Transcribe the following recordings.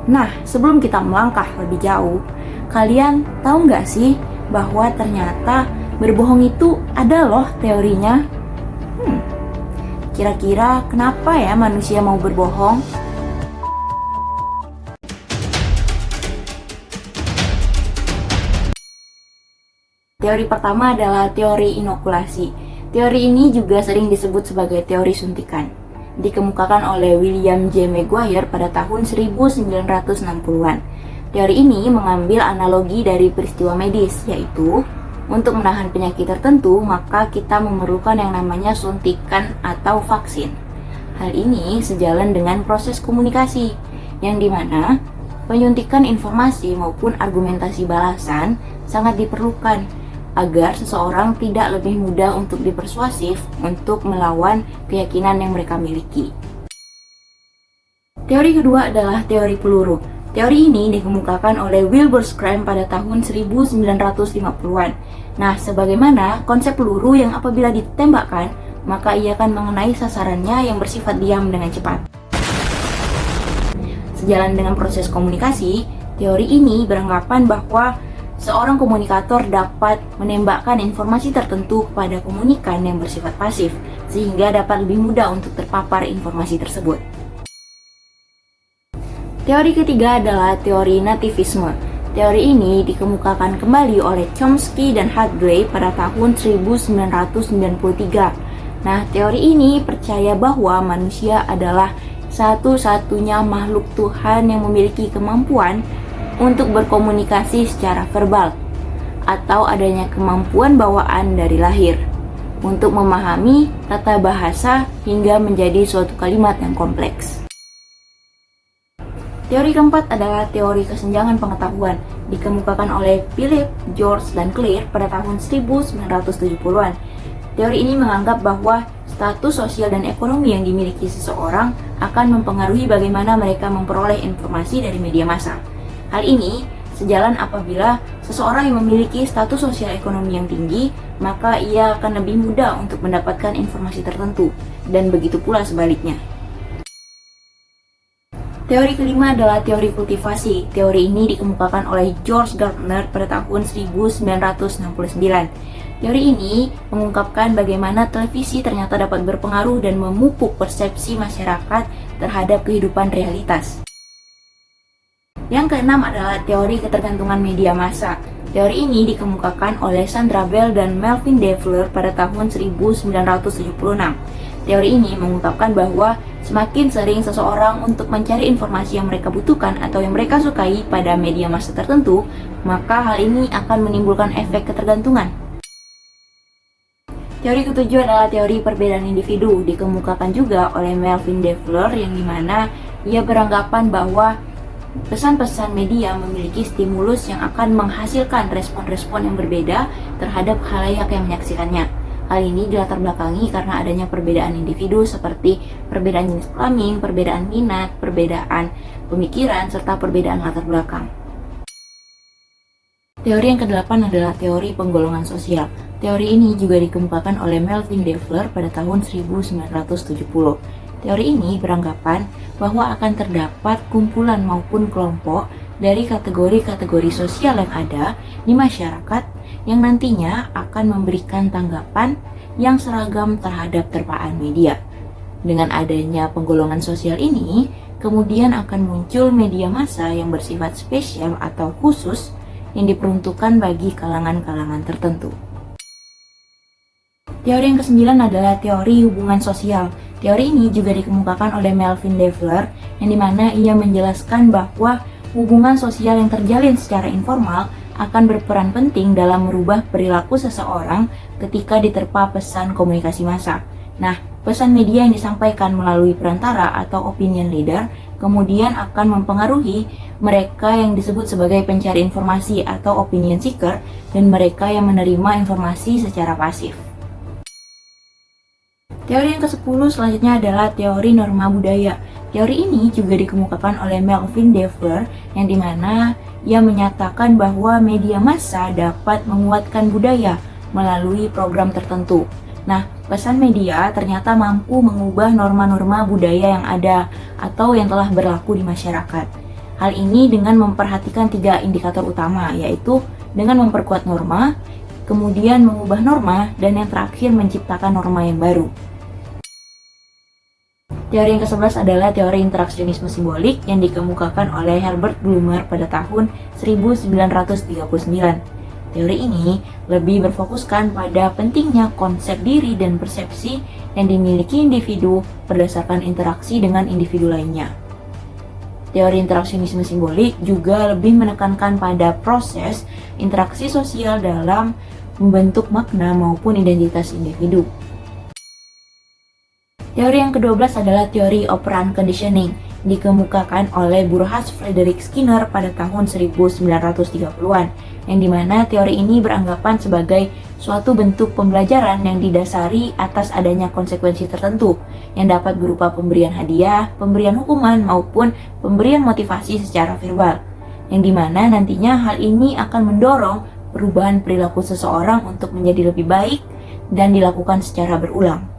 Nah, sebelum kita melangkah lebih jauh, kalian tahu nggak sih bahwa ternyata berbohong itu ada loh teorinya? Hmm, Kira-kira kenapa ya manusia mau berbohong? Teori pertama adalah teori inokulasi. Teori ini juga sering disebut sebagai teori suntikan. Dikemukakan oleh William J. Maguire pada tahun 1960-an. Teori ini mengambil analogi dari peristiwa medis, yaitu untuk menahan penyakit tertentu, maka kita memerlukan yang namanya suntikan atau vaksin. Hal ini sejalan dengan proses komunikasi, yang dimana penyuntikan informasi maupun argumentasi balasan sangat diperlukan agar seseorang tidak lebih mudah untuk dipersuasif untuk melawan keyakinan yang mereka miliki. Teori kedua adalah teori peluru. Teori ini dikemukakan oleh Wilbur Schramm pada tahun 1950-an. Nah, sebagaimana konsep peluru yang apabila ditembakkan, maka ia akan mengenai sasarannya yang bersifat diam dengan cepat. Sejalan dengan proses komunikasi, teori ini beranggapan bahwa seorang komunikator dapat menembakkan informasi tertentu kepada komunikan yang bersifat pasif, sehingga dapat lebih mudah untuk terpapar informasi tersebut. Teori ketiga adalah teori nativisme. Teori ini dikemukakan kembali oleh Chomsky dan Hadley pada tahun 1993. Nah, teori ini percaya bahwa manusia adalah satu-satunya makhluk Tuhan yang memiliki kemampuan untuk berkomunikasi secara verbal atau adanya kemampuan bawaan dari lahir untuk memahami tata bahasa hingga menjadi suatu kalimat yang kompleks. Teori keempat adalah teori kesenjangan pengetahuan, dikemukakan oleh Philip, George, dan Claire pada tahun 1970-an. Teori ini menganggap bahwa status sosial dan ekonomi yang dimiliki seseorang akan mempengaruhi bagaimana mereka memperoleh informasi dari media massa. Hal ini sejalan apabila seseorang yang memiliki status sosial ekonomi yang tinggi, maka ia akan lebih mudah untuk mendapatkan informasi tertentu, dan begitu pula sebaliknya. Teori kelima adalah teori kultivasi. Teori ini dikemukakan oleh George Gardner pada tahun 1969. Teori ini mengungkapkan bagaimana televisi ternyata dapat berpengaruh dan memupuk persepsi masyarakat terhadap kehidupan realitas. Yang keenam adalah teori ketergantungan media massa. Teori ini dikemukakan oleh Sandra Bell dan Melvin Devler pada tahun 1976. Teori ini mengungkapkan bahwa semakin sering seseorang untuk mencari informasi yang mereka butuhkan atau yang mereka sukai pada media massa tertentu, maka hal ini akan menimbulkan efek ketergantungan. Teori ketujuh adalah teori perbedaan individu, dikemukakan juga oleh Melvin Devler, yang dimana ia beranggapan bahwa pesan-pesan media memiliki stimulus yang akan menghasilkan respon-respon yang berbeda terhadap khalayak yang menyaksikannya. Hal ini dilatar belakangi karena adanya perbedaan individu seperti perbedaan jenis kelamin, perbedaan minat, perbedaan pemikiran, serta perbedaan latar belakang. Teori yang kedelapan adalah teori penggolongan sosial. Teori ini juga dikemukakan oleh Melvin Devler pada tahun 1970. Teori ini beranggapan bahwa akan terdapat kumpulan maupun kelompok dari kategori-kategori sosial yang ada di masyarakat yang nantinya akan memberikan tanggapan yang seragam terhadap terpaan media. Dengan adanya penggolongan sosial ini, kemudian akan muncul media massa yang bersifat spesial atau khusus yang diperuntukkan bagi kalangan-kalangan tertentu. Teori yang kesembilan adalah teori hubungan sosial. Teori ini juga dikemukakan oleh Melvin Devler, yang dimana ia menjelaskan bahwa hubungan sosial yang terjalin secara informal akan berperan penting dalam merubah perilaku seseorang ketika diterpa pesan komunikasi massa. Nah, pesan media yang disampaikan melalui perantara atau opinion leader kemudian akan mempengaruhi mereka yang disebut sebagai pencari informasi atau opinion seeker dan mereka yang menerima informasi secara pasif. Teori yang ke-10 selanjutnya adalah teori norma budaya. Teori ini juga dikemukakan oleh Melvin Devler, yang dimana ia menyatakan bahwa media massa dapat menguatkan budaya melalui program tertentu. Nah, pesan media ternyata mampu mengubah norma-norma budaya yang ada atau yang telah berlaku di masyarakat. Hal ini dengan memperhatikan 3 indikator utama, yaitu dengan memperkuat norma, kemudian mengubah norma, dan yang terakhir menciptakan norma yang baru. Teori yang ke-11 adalah teori interaksionisme simbolik yang dikemukakan oleh Herbert Blumer pada tahun 1939. Teori ini lebih berfokuskan pada pentingnya konsep diri dan persepsi yang dimiliki individu berdasarkan interaksi dengan individu lainnya. Teori interaksionisme simbolik juga lebih menekankan pada proses interaksi sosial dalam membentuk makna maupun identitas individu. Teori yang ke-12 adalah teori operant conditioning, dikemukakan oleh Burrhus Frederick Skinner pada tahun 1930-an, yang dimana teori ini beranggapan sebagai suatu bentuk pembelajaran yang didasari atas adanya konsekuensi tertentu, yang dapat berupa pemberian hadiah, pemberian hukuman, maupun pemberian motivasi secara verbal, yang dimana nantinya hal ini akan mendorong perubahan perilaku seseorang untuk menjadi lebih baik dan dilakukan secara berulang.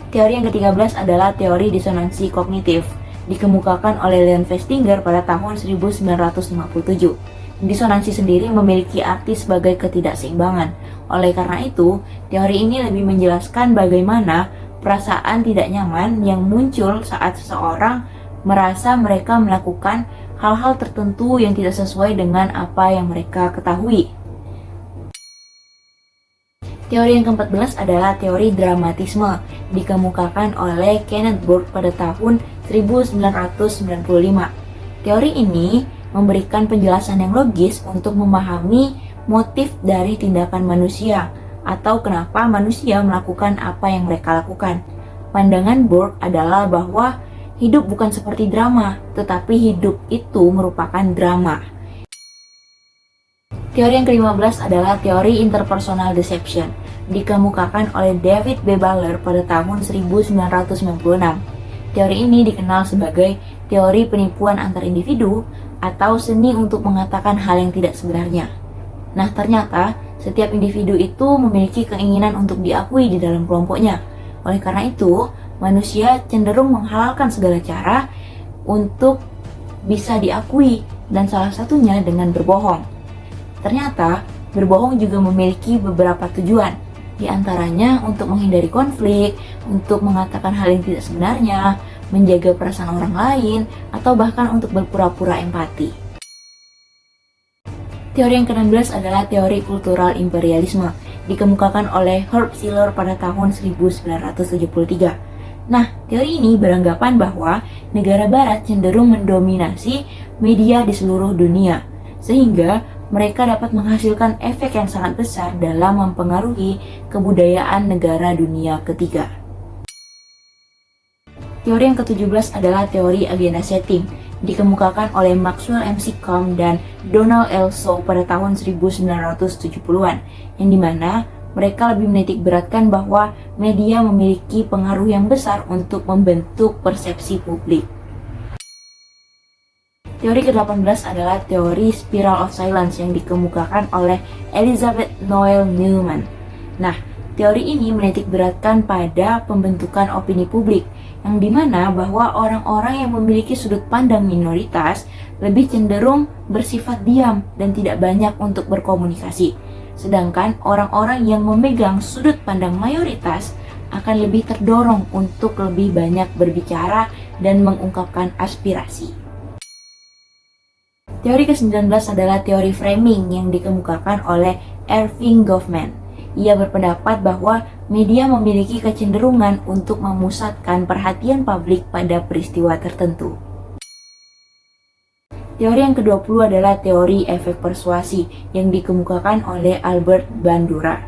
Teori yang ke-13 adalah teori disonansi kognitif, dikemukakan oleh Leon Festinger pada tahun 1957. Disonansi sendiri memiliki arti sebagai ketidakseimbangan. Oleh karena itu, teori ini lebih menjelaskan bagaimana perasaan tidak nyaman yang muncul saat seseorang merasa mereka melakukan hal-hal tertentu yang tidak sesuai dengan apa yang mereka ketahui. Teori yang ke-14 adalah teori dramatisme, dikemukakan oleh Kenneth Burke pada tahun 1995. Teori ini memberikan penjelasan yang logis untuk memahami motif dari tindakan manusia atau kenapa manusia melakukan apa yang mereka lakukan. Pandangan Burke adalah bahwa hidup bukan seperti drama, tetapi hidup itu merupakan drama. Teori yang ke-15 adalah teori interpersonal deception, dikemukakan oleh David B. Baller pada tahun 1996. Teori ini dikenal sebagai teori penipuan antar individu atau seni untuk mengatakan hal yang tidak sebenarnya. Nah, ternyata setiap individu itu memiliki keinginan untuk diakui di dalam kelompoknya. Oleh karena itu, manusia cenderung menghalalkan segala cara untuk bisa diakui, dan salah satunya dengan berbohong. Ternyata, berbohong juga memiliki beberapa tujuan, di antaranya untuk menghindari konflik, untuk mengatakan hal yang tidak sebenarnya, menjaga perasaan orang lain, atau bahkan untuk berpura-pura empati. Teori yang ke-16 adalah teori kultural imperialisme, dikemukakan oleh Herb Siller pada tahun 1973. Nah, teori ini beranggapan bahwa negara barat cenderung mendominasi media di seluruh dunia, sehingga mereka dapat menghasilkan efek yang sangat besar dalam mempengaruhi kebudayaan negara dunia ketiga. Teori yang ke-17 adalah teori agenda setting, dikemukakan oleh Maxwell McComb dan Donald L. Shaw pada tahun 1970-an, yang dimana mereka lebih menitik beratkan bahwa media memiliki pengaruh yang besar untuk membentuk persepsi publik. Teori ke-18 adalah teori spiral of silence yang dikemukakan oleh Elizabeth Noel Newman. Nah, teori ini menitik beratkan pada pembentukan opini publik, yang dimana bahwa orang-orang yang memiliki sudut pandang minoritas lebih cenderung bersifat diam dan tidak banyak untuk berkomunikasi. Sedangkan orang-orang yang memegang sudut pandang mayoritas akan lebih terdorong untuk lebih banyak berbicara dan mengungkapkan aspirasi. Teori ke-19 adalah teori framing yang dikemukakan oleh Erving Goffman. Ia berpendapat bahwa media memiliki kecenderungan untuk memusatkan perhatian publik pada peristiwa tertentu. Teori yang ke-20 adalah teori efek persuasi yang dikemukakan oleh Albert Bandura.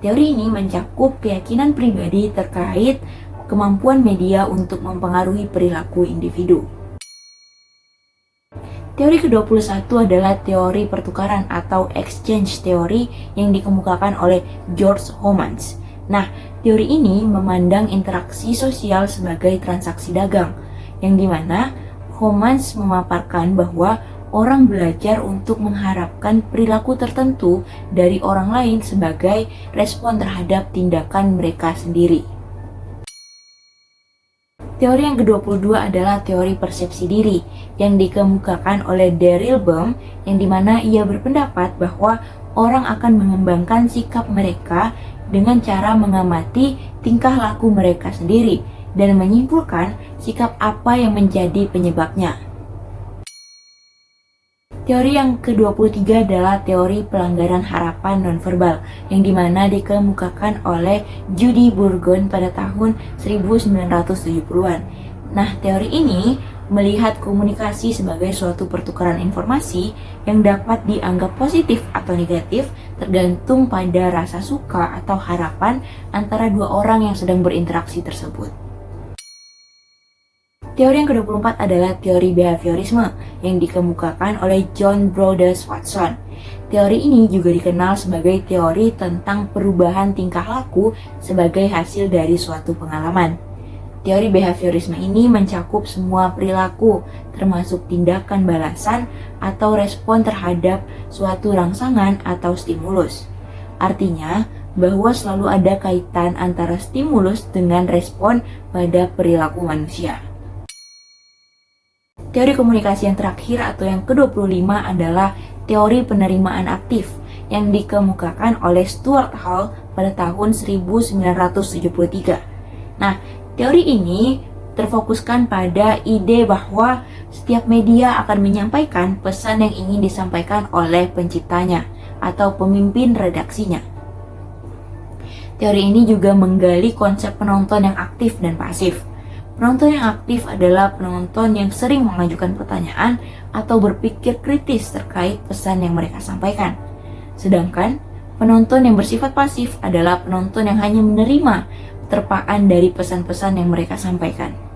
Teori ini mencakup keyakinan pribadi terkait kemampuan media untuk mempengaruhi perilaku individu. Teori ke-21 adalah teori pertukaran atau exchange theory yang dikemukakan oleh George Homans. Nah, teori ini memandang interaksi sosial sebagai transaksi dagang, yang dimana Homans memaparkan bahwa orang belajar untuk mengharapkan perilaku tertentu dari orang lain sebagai respon terhadap tindakan mereka sendiri. Teori yang ke-22 adalah teori persepsi diri yang dikemukakan oleh Daryl Bohm, yang dimana ia berpendapat bahwa orang akan mengembangkan sikap mereka dengan cara mengamati tingkah laku mereka sendiri dan menyimpulkan sikap apa yang menjadi penyebabnya. Teori yang ke-23 adalah teori pelanggaran harapan nonverbal yang dimana dikemukakan oleh Judy Burgon pada tahun 1970-an. Nah, teori ini melihat komunikasi sebagai suatu pertukaran informasi yang dapat dianggap positif atau negatif tergantung pada rasa suka atau harapan antara dua orang yang sedang berinteraksi tersebut. Teori yang ke-24 adalah teori behaviorisme yang dikemukakan oleh John Brodus Watson. Teori ini juga dikenal sebagai teori tentang perubahan tingkah laku sebagai hasil dari suatu pengalaman. Teori behaviorisme ini mencakup semua perilaku, termasuk tindakan balasan atau respon terhadap suatu rangsangan atau stimulus. Artinya, bahwa selalu ada kaitan antara stimulus dengan respon pada perilaku manusia. Teori komunikasi yang terakhir atau yang ke-25 adalah teori penerimaan aktif yang dikemukakan oleh Stuart Hall pada tahun 1973. Nah, teori ini terfokuskan pada ide bahwa setiap media akan menyampaikan pesan yang ingin disampaikan oleh penciptanya atau pemimpin redaksinya. Teori ini juga menggali konsep penonton yang aktif dan pasif. Penonton yang aktif adalah penonton yang sering mengajukan pertanyaan atau berpikir kritis terkait pesan yang mereka sampaikan. Sedangkan penonton yang bersifat pasif adalah penonton yang hanya menerima terpaan dari pesan-pesan yang mereka sampaikan.